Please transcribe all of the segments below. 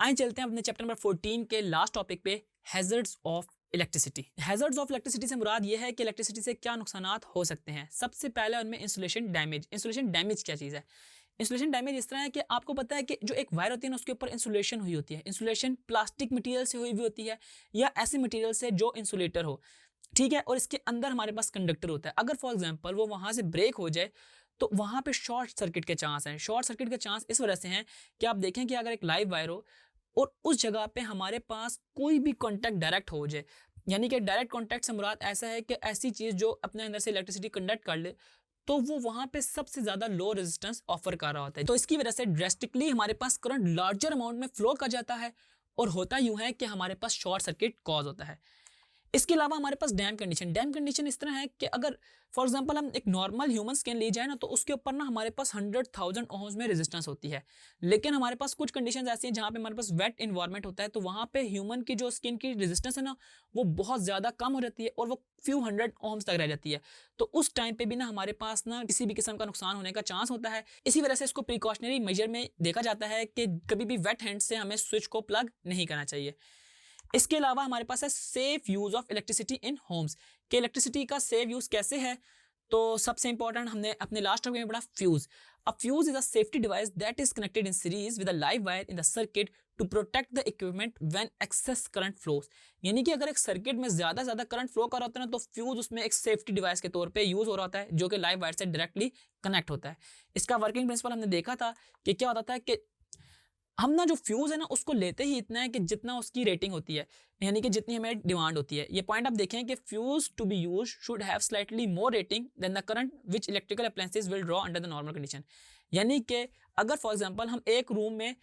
आइए चलते हैं अपने चैप्टर नंबर 14 के लास्ट टॉपिक पे, hazards of electricity. Hazards of electricity से मुराद ये है कि इलेक्ट्रिसिटी से क्या नुकसानात हो सकते हैं। सबसे पहले उनमें इंसुलेशन डैमेज। इंसुलेशन डैमेज क्या चीज़ है? इंसुलेशन डैमेज इस तरह है कि आपको पता है कि जो एक वायर होती है ना, उसके ऊपर इंसुलेशन हुई होती है। इंसुलेशन प्लास्टिक मटेरियल से हुई हुई होती है या ऐसे मटेरियल से जो इंसुलेटर हो, ठीक है। और इसके अंदर हमारे पास कंडक्टर होता है। अगर फॉर एग्जांपल वो वहां से ब्रेक हो जाए तो वहां पे शॉर्ट सर्किट के चांस हैं। शॉर्ट सर्किट के चांस इस वजह से हैं कि आप देखें कि अगर एक लाइव वायर हो और उस जगह पे हमारे पास कोई भी कॉन्टैक्ट डायरेक्ट हो जाए, यानी कि डायरेक्ट कॉन्टैक्ट से मुराद ऐसा है कि ऐसी चीज जो अपने अंदर से इलेक्ट्रिसिटी कंडक्ट कर ले, तो वो वहां पे सबसे ज्यादा लो रेजिस्टेंस ऑफर कर रहा होता है। तो इसकी वजह से ड्रेस्टिकली हमारे पास करंट लार्जर अमाउंट में फ्लो कर जाता है और होता यूं है कि हमारे पास शॉर्ट सर्किट कॉज होता है। इसके अलावा हमारे पास डैम कंडीशन। डैम कंडीशन इस तरह है कि अगर फॉर एग्जांपल हम एक नॉर्मल ह्यूमन स्कैन ले जाए ना, तो उसके ऊपर ना हमारे पास 100,000 ओम्स में रेजिस्टेंस होती है। लेकिन हमारे पास कुछ कंडीशंस ऐसी हैं जहाँ पे हमारे पास वेट इन्वायरमेंट होता है, तो वहाँ पे ह्यूमन की जो स्किन की रेजिस्टेंस है ना, वो बहुत ज़्यादा कम हो जाती है और वो फ्यू 100 ओम्स तक रह जाती है। तो उस टाइम पे भी ना हमारे पास ना किसी भी किस्म का नुकसान होने का चांस होता है। इसी वजह से इसको प्रिकॉशनरी मेजर में देखा जाता है कि कभी भी वेट हैंड से हमें स्विच को प्लग नहीं करना चाहिए। इसके अलावा हमारे पास है safe use of electricity in Holmes. कि इलेक्ट्रिसिटी का सेफ यूज कैसे है, तो सबसे इंपॉर्टेंट हमने अपने लास्ट टॉपिक में पढ़ा fuse. A fuse is a safety device that is connected in series with a live wire in the circuit to protect the equipment when excess current flows. यानी कि अगर एक सर्किट में ज्यादा करंट फ्लो कर रहा होता है ना, तो फ्यूज उसमें एक सेफ्टी डिवाइस के तौर पे यूज हो रहा होता है, जो कि लाइव वायर से डायरेक्टली कनेक्ट होता है। इसका वर्किंग प्रिंसिपल हमने देखा था कि क्या होता था कि हम ना जो फ्यूज है ना, उसको लेते ही इतना है कि जितना उसकी रेटिंग होती है, यानी कि जितनी हमें डिमांड होती है। ये पॉइंट आप देखें कि fuse to be use should have slightly more rating than the current which electrical appliances will draw under the normal condition. यानी कि अगर फॉर एग्जांपल हम एक रूम में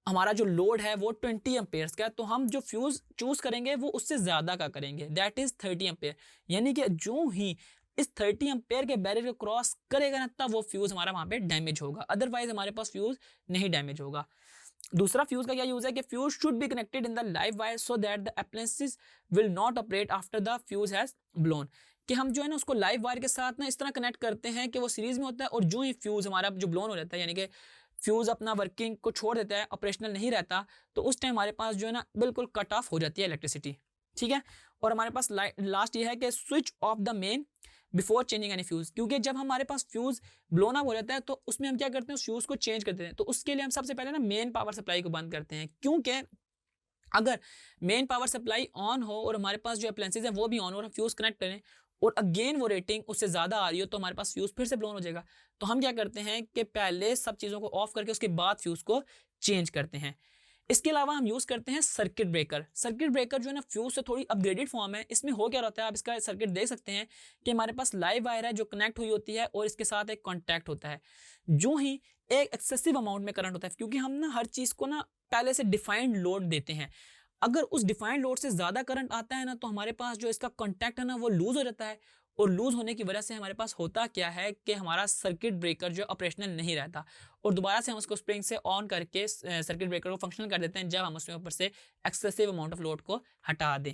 हमारा जो लोड है वो 20 एम्पेयर्स का है, तो हम जो फ्यूज चूज करेंगे वो उससे ज्यादा का करेंगे, दैट इज 30 एम्पेयर। यानी कि जो ही इस 30 एम्पेयर के बैरियर को क्रॉस करेगा ना, तब वो फ्यूज हमारा वहां पे डैमेज होगा, अदरवाइज हमारे पास फ्यूज नहीं डैमेज होगा। दूसरा फ्यूज का क्या यूज है कि fuse should be connected in the live wire so that the appliances will not operate after the fuse has blown. कि हम जो है ना उसको लाइव वायर के साथ ना इस तरह कनेक्ट करते हैं कि वो सीरीज में होता है, और जो ही फ्यूज हमारा जो ब्लोन हो जाता है, यानी कि फ्यूज अपना वर्किंग को छोड़ देता है, ऑपरेशनल नहीं रहता, तो उस टाइम हमारे पास जो है ना बिल्कुल कट ऑफ हो जाती है इलेक्ट्रिसिटी। ठीक है। और हमारे पास लास्ट ये है कि switch off the main before changing any fuse. क्योंकि जब हमारे पास फ्यूज ब्लोन अप हो जाता है तो उसमें हम क्या करते हैं, उस फ्यूज को चेंज करते हैं। तो उसके लिए हम सबसे पहले ना मेन पावर सप्लाई को बंद करते हैं, क्योंकि अगर मेन पावर सप्लाई ऑन हो और हमारे पास जो अप्लायंसेज हैं वो भी ऑन हो और हम फ्यूज कनेक्ट करें और अगेन वो रेटिंग उससे ज्यादा आ रही हो, तो हमारे पास फ्यूज फिर से ब्लोन हो जाएगा। तो हम क्या करते हैं कि पहले सब चीजों को ऑफ करके उसके बाद फ्यूज को चेंज करते हैं। इसके अलावा हम यूज करते हैं सर्किट ब्रेकर। सर्किट ब्रेकर जो है ना फ्यूज से थोड़ी अपग्रेडेड फॉर्म है। इसमें हो क्या रहता है, आप इसका सर्किट देख सकते हैं कि हमारे पास लाइव वायर है जो कनेक्ट हुई होती है और इसके साथ एक कॉन्टैक्ट होता है। जो ही एक एक्सेसिव अमाउंट में करंट होता है, क्योंकि हम ना हर चीज को ना पहले से डिफाइंड लोड देते हैं। अगर उस डिफाइंड लोड से ज्यादा करंट आता है ना, तो हमारे पास जो इसका कॉन्टैक्ट है ना वो लूज हो जाता है, और लूज होने की वजह से हमारे पास होता क्या है कि हमारा सर्किट ब्रेकर जो ऑपरेशनल नहीं रहता, और दोबारा से हम उसको स्प्रिंग से ऑन करके सर्किट ब्रेकर को फंक्शनल कर देते हैं जब हम उसमें ऊपर से एक्सेसिव अमाउंट ऑफ लोड को हटा दें।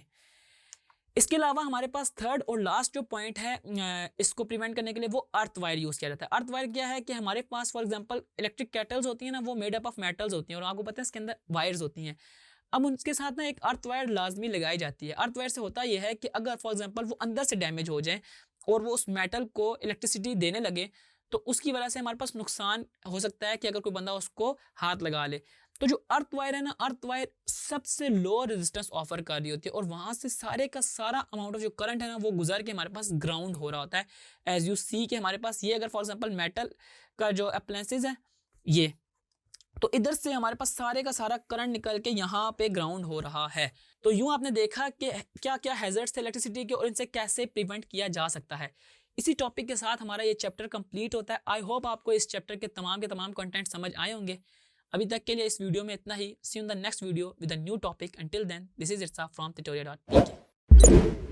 इसके अलावा हमारे पास थर्ड और लास्ट जो पॉइंट है इसको प्रिवेंट करने के लिए, वो अर्थ वायर यूज किया जाता है। अर्थ वायर क्या है कि हमारे पास फॉर एग्जांपल इलेक्ट्रिक केटल्स होती हैं ना, वो मेड अप ऑफ मेटल्स होती हैं और आपको पता है इसके अंदर वायर्स होती हैं। अब उनके साथ ना एक अर्थ वायर लाजमी लगाई जाती है। अर्थ वायर से होता यह है कि अगर फॉर एग्जांपल वो अंदर से डैमेज हो जाए और वो उस मेटल को इलेक्ट्रिसिटी देने लगे, तो उसकी वजह से हमारे पास नुकसान हो सकता है कि अगर कोई बंदा उसको हाथ लगा ले। तो जो अर्थ वायर है ना, अर्थ वायर सबसे लो रेजिस्टेंस ऑफर कर रही होती है और वहां से सारे का सारा अमाउंट ऑफ जो करंट है ना वो गुजर के हमारे पास ग्राउंड हो रहा होता है। एज यू सी कि हमारे पास ये अगर फॉर एग्जांपल मेटल का जो अप्लायंसेज है ये, तो इधर से हमारे पास सारे का सारा करंट निकल के यहाँ पे ग्राउंड हो रहा है। तो यूं आपने देखा कि क्या क्या हैजर्ड्स थे इलेक्ट्रिसिटी के और इनसे कैसे प्रिवेंट किया जा सकता है। इसी टॉपिक के साथ हमारा ये चैप्टर कंप्लीट होता है। आई होप आपको इस चैप्टर के तमाम कंटेंट समझ आए होंगे। अभी तक के लिए इस वीडियो में इतना ही। See you in the next video with a new topic. Until then, this is इट्सा फ्रॉम tutorial.pk।